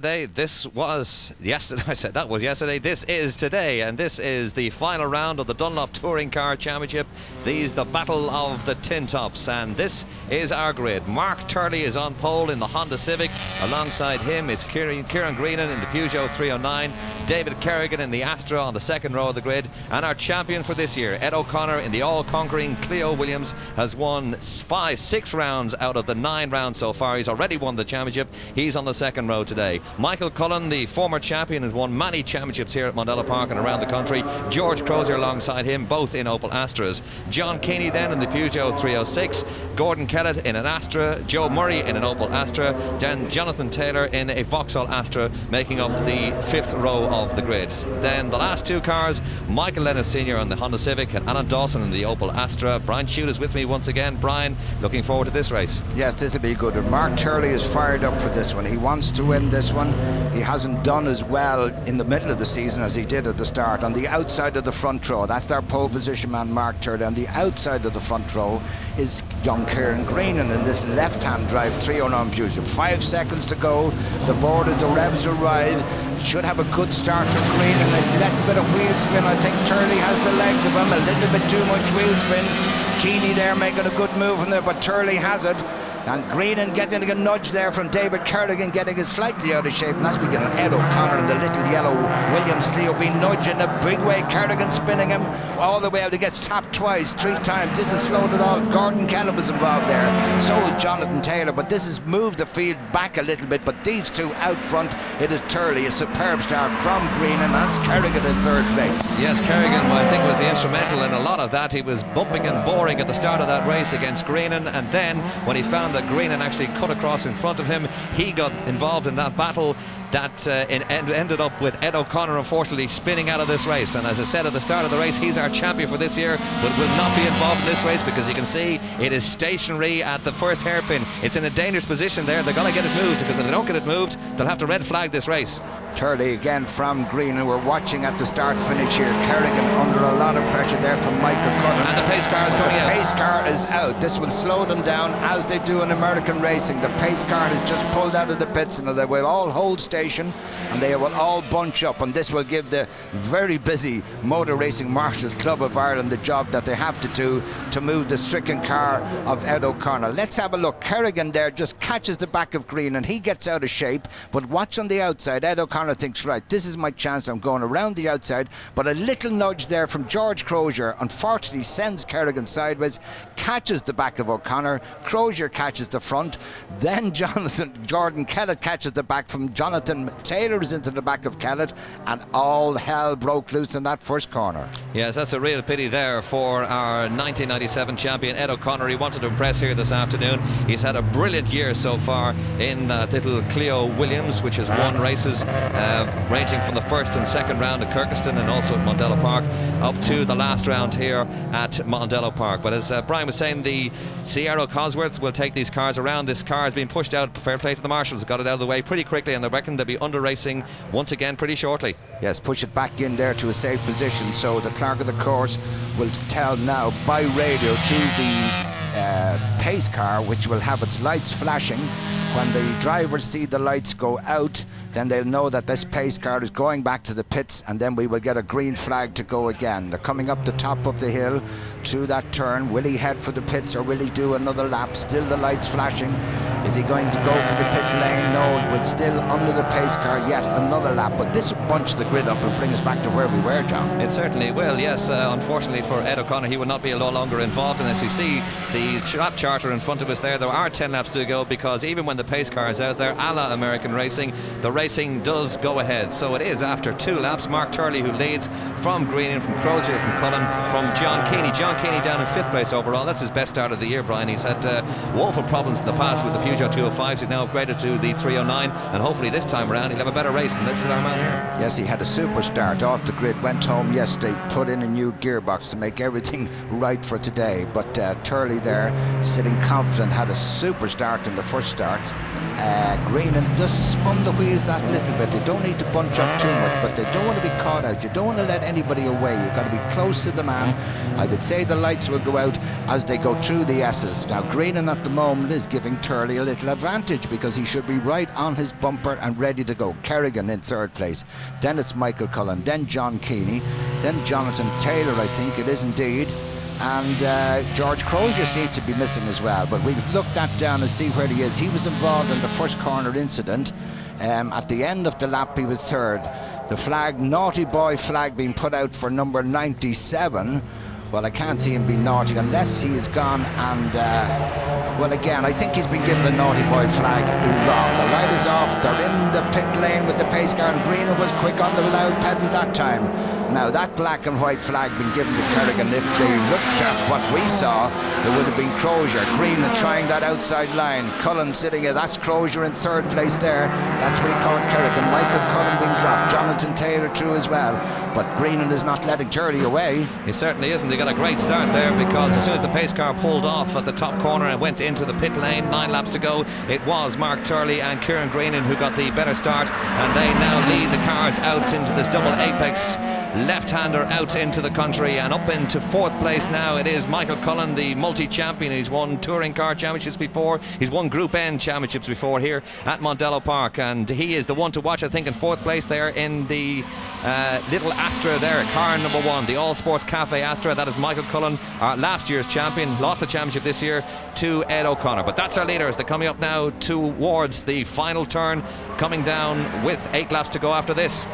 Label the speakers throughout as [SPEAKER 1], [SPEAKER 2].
[SPEAKER 1] Today, this was yesterday. I said that was yesterday. This is today, and this is the final round of the Dunlop Touring Car Championship. These the battle of the tin tops, and this is our grid. Mark Turley is on pole in the Honda Civic. Alongside him is Kieran Greenan in the Peugeot 309, David Kerrigan in the Astra on the second row of the grid, and our champion for this year, Ed O'Connor in the all-conquering Clio Williams, has won 6 rounds out of the 9 rounds so far. He's already won the championship. He's on the second row today. Michael Cullen, the former champion, has won many championships here at Mondello Park and around the country. George Crozier alongside him, both in Opel Astras. John Keeney then in the Peugeot 306, Gordon Kellett in an Astra, Joe Murray in an Opel Astra, then Jonathan Taylor in a Vauxhall Astra, making up the 5th row of the grid. Then the last 2 cars, Michael Lennon Sr. on the Honda Civic and Alan Dawson in the Opel Astra. Brian Shute is with me once again. Brian, looking forward to this race.
[SPEAKER 2] Yes, this will be good. Mark Turley is fired up for this one. He wants to win this one. He hasn't done as well in the middle of the season as he did at the start. On the outside of the front row, that's their pole position man, Mark Turley. On the outside of the front row is young Kieran Greenan in this left-hand drive 309 Peugeot. 5 seconds to go. The board as the revs arrive. Should have a good start for Greenan. A little bit of wheel spin. I think Turley has the legs of him. A little bit too much wheel spin. Keeney there making a good move from there, but Turley has it. And Greenan getting a nudge there from David Kerrigan, getting it slightly out of shape, and that's beginning. Ed O'Connor in the little yellow Williams Clio being nudged in a big way. Kerrigan spinning him all the way out. He gets tapped twice, 3 times. This has slowed it all. Gordon Kellett was involved there. So is Jonathan Taylor, but this has moved the field back a little bit. But these two out front, it is Turley, a superb start from Greenan, and that's Kerrigan in 3rd place.
[SPEAKER 1] Yes, Kerrigan, I think, was the instrumental in a lot of that. He was bumping and boring at the start of that race against Greenan, and then when he found that Greenan actually cut across in front of him, he got involved in that battle that ended up with Ed O'Connor unfortunately spinning out of this race. And as I said at the start of the race, he's our champion for this year, but will not be involved in this race because you can see it is stationary at the first hairpin. It's in a dangerous position there. They've got to get it moved, because if they don't get it moved, they'll have to red flag this race.
[SPEAKER 2] Turley again from Green, and we're watching at the start finish here. Kerrigan under a lot of pressure there from Michael Cullen.
[SPEAKER 1] And the pace car is coming out.
[SPEAKER 2] The pace car is out. This will slow them down as they do in American racing. The pace car is just pulled out of the pits, and they will all hold station and they will all bunch up, and this will give the very busy Motor Racing Marshals Club of Ireland the job that they have to do to move the stricken car of Ed O'Connor. Let's have a look. Kerrigan there just catches the back of Green and he gets out of shape, but watch on the outside. Ed O'Connor thinks, right, this is my chance. I'm going around the outside, but a little nudge there from George Crozier unfortunately sends Kerrigan sideways, catches the back of O'Connor. Crozier catches the front, then Gordon Kellett catches the back from Jonathan Taylor is into the back of Kellett, and all hell broke loose in that first corner.
[SPEAKER 1] Yes, that's a real pity there for our 1997 champion Ed O'Connor. He wanted to impress here this afternoon. He's had a brilliant year so far in that little Clio Williams, which has won races ranging from the 1st and 2nd round at Kirkeston and also at Mondello Park up to the last round here at Mondello Park. But as Brian was saying, the Sierra Cosworth will take these cars around. This car has been pushed out. Fair play to the marshals, got it out of the way pretty quickly, and I reckon they'll be under racing once again pretty shortly.
[SPEAKER 2] Yes, push it back in there to a safe position, so the clerk of the course will tell now by radio to the pace car, which will have its lights flashing. When the drivers see the lights go out, then they'll know that this pace car is going back to the pits, and then we will get a green flag to go again. They're coming up the top of the hill to that turn. Will he head for the pits or will he do another lap? Still the lights flashing. Is he going to go for the pit lane? No, we're still under the pace car, yet another lap. But this will bunch the grid up and bring us back to where we were, John.
[SPEAKER 1] It certainly will, yes. Unfortunately for Ed O'Connor, he will not be no longer involved. And as you see the lap charter in front of us there are 10 laps to go, because even when the pace car is out there, a la American racing, the racing does go ahead. So it is after 2 laps. Mark Turley who leads from Greenan, from Crozier, from Cullen, from John Keeney. John Keeney down in 5th place overall. That's his best start of the year, Brian. He's had woeful problems in the past with the Peugeot 205s. He's now upgraded to the 309, and hopefully this time around he'll have a better race, and this is our man here.
[SPEAKER 2] Yes, he had a super start off the grid, went home yesterday, put in a new gearbox to make everything right for today. But Turley there, sitting confident, had a super start in the first start. Green and just spun the wheels that little bit. They don't need to bunch up too much, but they don't want to be caught out. You don't want to let anybody away. You've got to be close to the man. I would say the lights will go out as they go through the S's. Now Greenan at the moment is giving Turley a little advantage because he should be right on his bumper and ready to go. Kerrigan in third place. Then it's Michael Cullen. Then John Keeney. Then Jonathan Taylor, I think it is indeed. And George Crozier seems to be missing as well, but we look that down and see where he is. He was involved in the first corner incident. At the end of the lap he was third. The flag, naughty boy flag, being put out for number 97. Well, I can't see him being naughty unless he is gone and well, again, I think he's been given the naughty boy flag wrong. The light is off, they're in the pit lane with the pace car, and Greener was quick on the loud pedal that time. Now that black and white flag been given to Kerrigan. If they looked at what we saw, it would have been Crozier. Greener trying that outside line. Cullen sitting here, that's Crozier in third place there. That's what he called Kerrigan. Michael Cullen being dropped. Jonathan Taylor through as well. But Greener is not letting Turley away.
[SPEAKER 1] He certainly isn't. He got a great start there because as soon as the pace car pulled off at the top corner and went into the pit lane, 9 laps to go, it was Mark Turley and Kieran Greenan who got the better start, and they now lead the cars out into this double apex left-hander out into the country, and up into fourth place now it is Michael Cullen, the multi-champion. He's won touring car championships before, he's won Group N championships before here at Mondello Park, and he is the one to watch, I think, in fourth place there in the little Astra there, car number 1, the All Sports Cafe Astra. That is Michael Cullen, our last year's champion, lost the championship this year to Ed O'Connor. But that's our leaders. They're coming up now towards the final turn, coming down with 8 laps to go after this.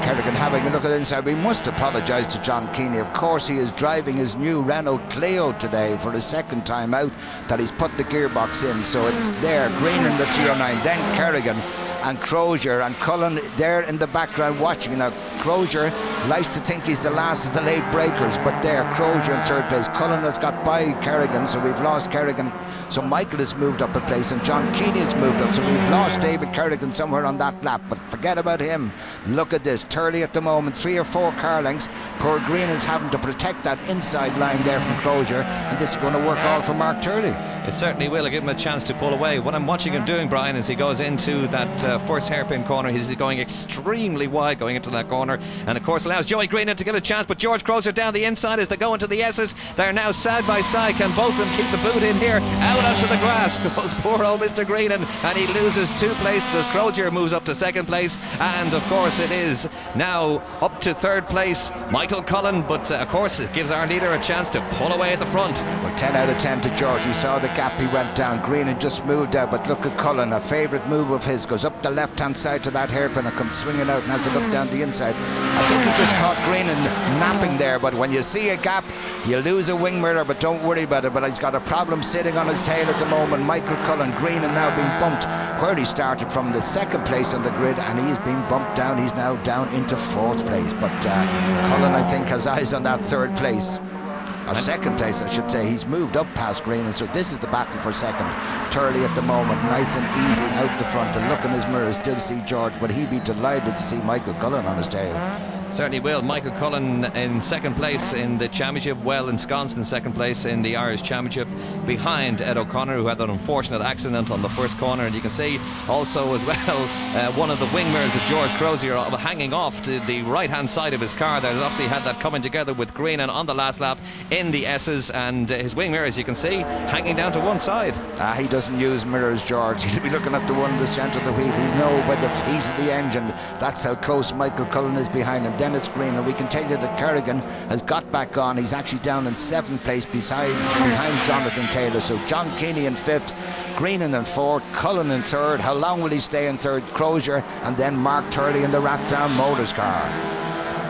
[SPEAKER 2] Kerrigan having a look at the inside. We must apologise to John Keeney. Of course, he is driving his new Renault Clio today for his second time out that he's put the gearbox in, so it's there. Green in the 309, then Kerrigan and Crozier and Cullen there in the background watching. Now Crozier likes to think he's the last of the late breakers, but there Crozier in third place. Cullen has got by Kerrigan, so we've lost Kerrigan. So Michael has moved up a place and John Keeney has moved up, so we've lost David Kerrigan somewhere on that lap, but forget about him. Look at this, Turley at the moment, 3 or 4 car lengths. Poor Green is having to protect that inside line there from Crozier, and this is going to work all for Mark Turley.
[SPEAKER 1] It certainly will. Give him a chance to pull away. What I'm watching him doing, Brian, is he goes into that first hairpin corner. He's going extremely wide going into that corner, and of course allows Joey Greenan to get a chance, but George Crozier down the inside as they go into the S's. They're now side by side. Can both of them keep the boot in here? Out onto the grass goes poor old Mr. Greenan, and he loses 2 places as Crozier moves up to second place, and of course it is now up to third place Michael Cullen, but of course it gives our leader a chance to pull away at the front.
[SPEAKER 2] Well, 10 out of 10 to George. He saw the gap, he went down. Greenan just moved out, but look at Cullen, a favourite move of his, goes up the left hand side to that hairpin and comes swinging out and has a look down the inside. I think he just caught Greenan napping there, but when you see a gap you lose a wing mirror, but don't worry about it. But he's got a problem sitting on his tail at the moment. Michael Cullen, Greenan now being bumped where he started from the second place on the grid, and he's been bumped down. He's now down into fourth place, but Cullen I think has eyes on that third place, or second place I should say. He's moved up past Greenan, so this is the battle for second. Turley at the moment nice and easy out the front, and look in his mirror, still see George, but he'd be delighted to see Michael Cullen on his tail.
[SPEAKER 1] Certainly will. Michael Cullen in second place in the championship, well ensconced in second place in the Irish Championship, behind Ed O'Connor, who had an unfortunate accident on the first corner. And you can see also as well one of the wing mirrors of George Crozier hanging off to the right hand side of his car there. He's obviously had that coming together with Greenan on the last lap in the S's, and his wing mirrors, you can see, hanging down to one side.
[SPEAKER 2] He doesn't use mirrors, George. He'll be looking at the one in the centre of the wheel. He'll know by the heat of the engine that's how close Michael Cullen is behind him. Then it's Green, and we can tell you that Kerrigan has got back on. He's actually down in 7th place behind Jonathan Taylor. So John Keeney in 5th, Greenan in 4th, Cullen in 3rd. How long will he stay in 3rd? Crozier, and then Mark Turley in the Ratdown Motors car.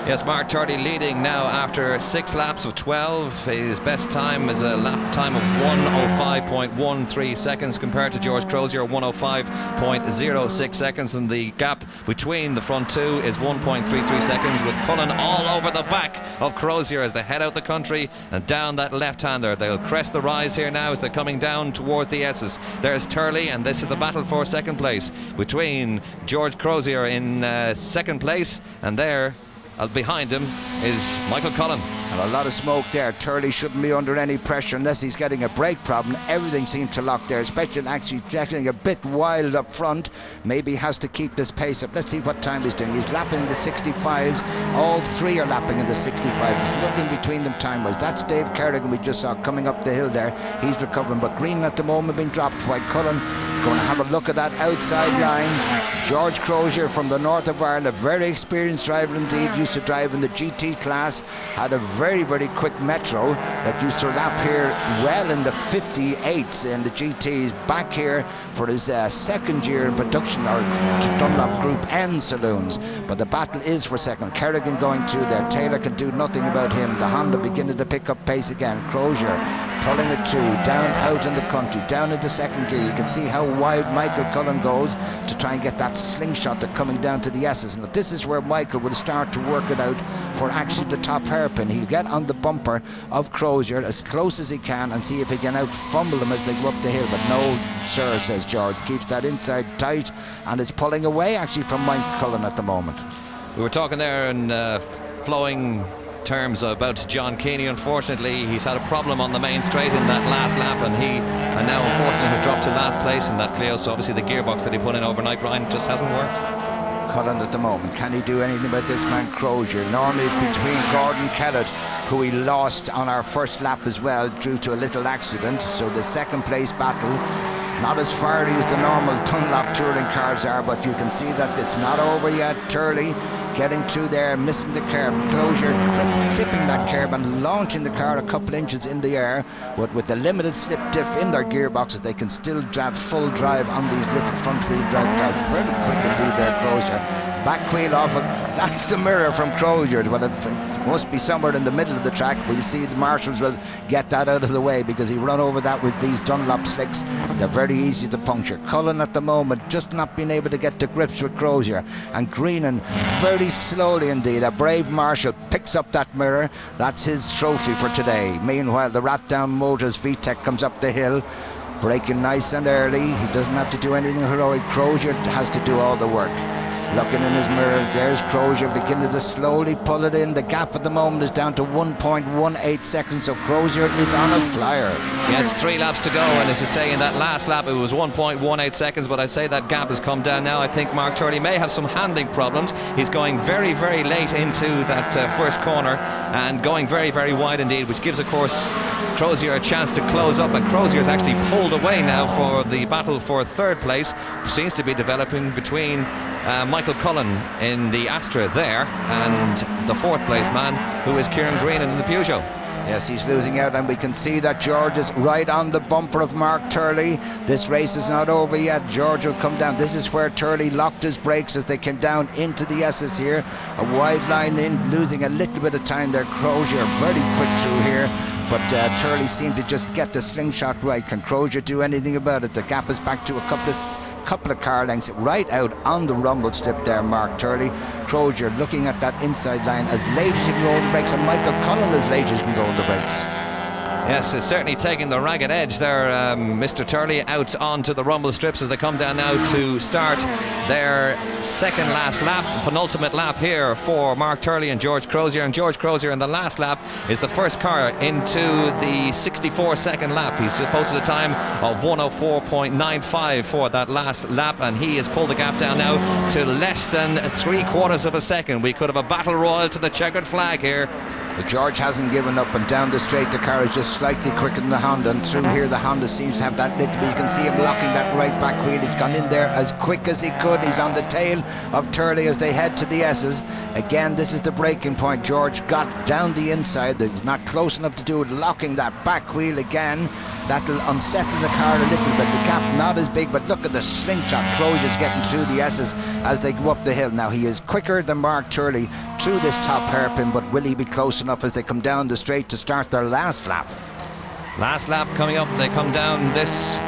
[SPEAKER 1] Yes, Mark Turley leading now after 6 laps of 12. His best time is a lap time of 1:05.13 seconds compared to George Crozier, 1:05.06 seconds, and the gap between the front two is 1.33 seconds, with Cullen all over the back of Crozier as they head out the country and down that left-hander. They'll crest the rise here now as they're coming down towards the S's. There's Turley, and this is the battle for second place between George Crozier in second place, and there behind him is Michael Cullen.
[SPEAKER 2] And a lot of smoke there. Turley shouldn't be under any pressure unless he's getting a brake problem. Everything seems to lock there, especially actually getting a bit wild up front. Maybe he has to keep this pace up. Let's see what time he's doing. He's lapping the 65s. All three are lapping in the 65s. There's nothing between them time-wise. That's Dave Kerrigan we just saw coming up the hill there. He's recovering, but Green at the moment being dropped. While Cullen going to have a look at that outside line. George Crozier from the north of Ireland, a very experienced driver indeed, used to drive in the GT class, had a very, very quick Metro that used to lap here well in the 58s in the GTs, back here for his second year in production, or Dunlop Group N saloons. But the battle is for second. Kerrigan going to there. Taylor can do nothing about him. The Honda beginning to pick up pace again. Crozier pulling it through, down out in the country, down into second gear. You can see how wide Michael Cullen goes to try and get that slingshot that coming down to the S's. Now this is where Michael will start to work it out for actually the top hairpin. He'll get on the bumper of Crozier as close as he can and see if he can out fumble them as they go up the hill. But no sir, says George, keeps that inside tight and it's pulling away actually from Mike Cullen at the moment.
[SPEAKER 1] We were talking there in flowing terms about John Keeney. Unfortunately, he's had a problem on the main straight in that last lap, and now unfortunately has dropped to last place in that Clio. So obviously the gearbox that he put in overnight, Brian, just hasn't worked.
[SPEAKER 2] Cullen at the moment, can he do anything about this man Crozier? Normally it's between Gordon Kellett, who he lost on our first lap as well due to a little accident. So the second place battle, not as fiery as the normal Dunlop touring cars are, but you can see that it's not over yet. Turley getting through there, missing the curb. Crozier clipping that curb and launching the car a couple inches in the air. But with the limited slip diff in their gearboxes, they can still drive full drive on these little front wheel drive cars. Very quick indeed there, Crozier. Back wheel off, and that's the mirror from Crozier. Well, it must be somewhere in the middle of the track. We'll see the marshals will get that out of the way because he run over that with these Dunlop slicks. They're very easy to puncture. Cullen at the moment just not being able to get to grips with Crozier, and Greenan very slowly indeed. A brave marshal picks up that mirror. That's his trophy for today. Meanwhile, the Ratdown Motors VTEC comes up the hill, braking nice and early. He doesn't have to do anything heroic. Crozier has to do all the work. Looking in his mirror, there's Crozier beginning to slowly pull it in. The gap at the moment is down to 1.18 seconds, so Crozier is on a flyer.
[SPEAKER 1] Yes, 3 laps to go, and as you say, in that last lap it was 1.18 seconds, but I'd say that gap has come down now. I think Mark Turley may have some handling problems. He's going very, very late into that first corner and going very, very wide indeed, which gives, of course, Crozier a chance to close up, and Crozier's actually pulled away now for the battle for third place. Seems to be developing between Michael Cullen in the Astra there and the fourth place man, who is Kieran Green in the Peugeot.
[SPEAKER 2] Yes, he's losing out, and we can see that George is right on the bumper of Mark Turley. This race is not over yet. George will come down. This is where Turley locked his brakes as they came down into the S's here. A wide line in, losing a little bit of time there. Crozier very quick through here, but Turley seemed to just get the slingshot right. Can Crozier do anything about it? The gap is back to a couple of car lengths right out on the rumble strip there, Mark Turley. Crozier looking at that inside line as late as he can go on the brakes, and Michael Cullen as late as he can go on the brakes.
[SPEAKER 1] Yes, it's certainly taking the ragged edge there, Mr. Turley, out onto the rumble strips as they come down now to start their second last lap, penultimate lap here for Mark Turley and George Crozier. And George Crozier in the last lap is the first car into the 64-second lap. He's posted a time of 104.95 for that last lap, and he has pulled the gap down now to less than 3/4 of a second. We could have a battle royal to the checkered flag here.
[SPEAKER 2] But George hasn't given up, and down the straight the car is just slightly quicker than the Honda, and through here the Honda seems to have that little bit. You can see him locking that right back wheel. He's gone in there as quick as he could. He's on the tail of Turley as they head to the S's. Again, this is the breaking point. George got down the inside. He's not close enough to do it, locking that back wheel again. That'll unsettle the car a little bit. The gap not as big, but look at the slingshot. Crozier's getting through the S's as they go up the hill. Now he is quicker than Mark Turley through this top hairpin, but will he be close enough as they come down the straight to start their last lap?
[SPEAKER 1] Last lap coming up. They come down this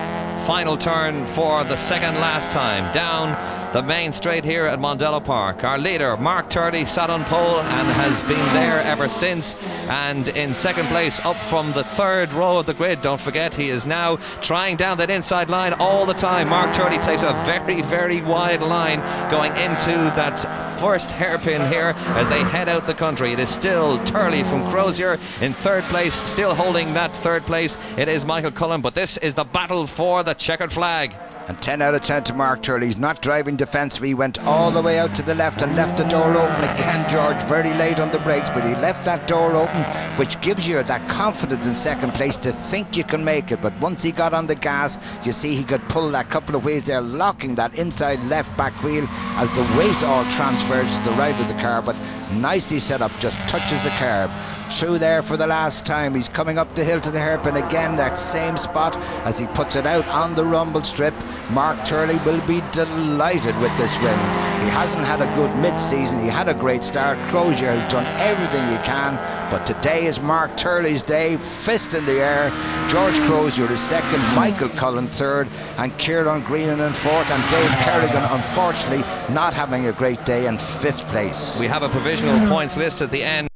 [SPEAKER 1] final turn for the second last time. Down the main straight here at Mondello Park. Our leader, Mark Turley, sat on pole and has been there ever since, and in second place up from the third row of the grid. Don't forget, he is now trying down that inside line all the time. Mark Turley takes a very, very wide line going into that first hairpin here as they head out the country. It is still Turley from Crozier in third place, still holding that third place. It is Michael Cullen, but this is the battle for the checkered flag.
[SPEAKER 2] And 10 out of 10 to Mark Turley. He's not driving defensively. He went all the way out to the left and left the door open again, George. Very late on the brakes, but he left that door open, which gives you that confidence in second place to think you can make it. But once he got on the gas, you see he could pull that couple of wheels there, locking that inside left back wheel as the weight all transfers to the right of the car. But nicely set up, just touches the curb. Through there for the last time. He's coming up the hill to the hairpin again, that same spot as he puts it out on the rumble strip. Mark Turley will be delighted with this win. He hasn't had a good mid-season. He had a great start. Crozier has done everything he can, but today is Mark Turley's day. Fist in the air. George Crozier is second, Michael Cullen third, and Kieran Greenan in fourth, and Dave Kerrigan unfortunately not having a great day in fifth place.
[SPEAKER 1] We have a provisional points list at the end.